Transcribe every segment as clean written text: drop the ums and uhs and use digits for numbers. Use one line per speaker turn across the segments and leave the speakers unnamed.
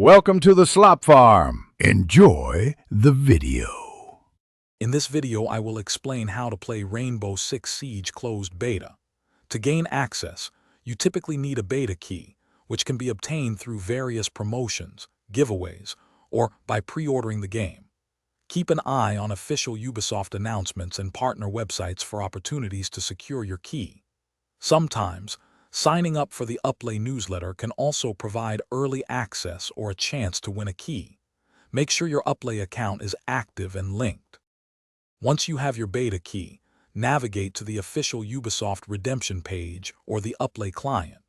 Welcome to the Slop Farm. Enjoy the video.
In this video, I will explain how to play Rainbow Six Siege closed beta. To gain access, you typically need a beta key, which can be obtained through various promotions, giveaways, or by pre-ordering the game. Keep an eye on official Ubisoft announcements and partner websites for opportunities to secure your key. Sometimes, signing up for the Uplay newsletter can also provide early access or a chance to win a key. Make sure your Uplay account is active and linked. Once you have your beta key, navigate to the official Ubisoft redemption page or the Uplay client.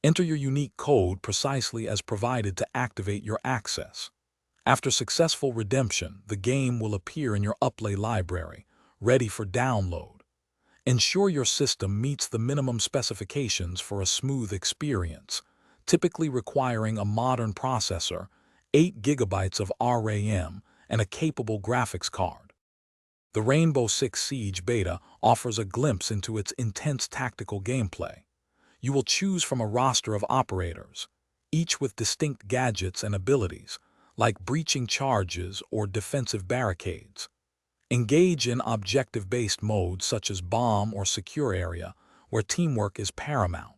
Enter your unique code precisely as provided to activate your access. After successful redemption, the game will appear in your Uplay library, ready for download. Ensure your system meets the minimum specifications for a smooth experience, typically requiring a modern processor, 8 GB of RAM, and a capable graphics card. The Rainbow Six Siege beta offers a glimpse into its intense tactical gameplay. You will choose from a roster of operators, each with distinct gadgets and abilities, like breaching charges or defensive barricades. Engage in objective-based modes such as bomb or secure area, where teamwork is paramount.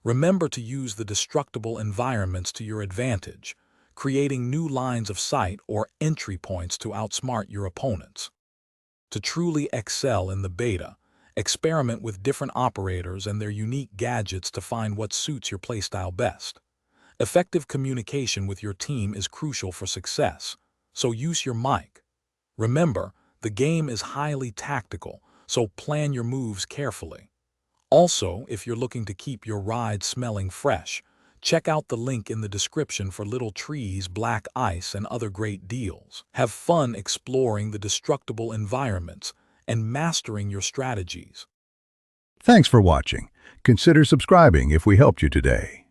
Remember to use the destructible environments to your advantage, creating new lines of sight or entry points to outsmart your opponents. To truly excel in the beta, experiment with different operators and their unique gadgets to find what suits your playstyle best. Effective communication with your team is crucial for success, so use your mic. Remember, the game is highly tactical, so plan your moves carefully. Also, if you're looking to keep your ride smelling fresh, check out the link in the description for Little Trees, Black Ice, and other great deals. Have fun exploring the destructible environments and mastering your strategies.
Thanks for watching. Consider subscribing if we helped you today.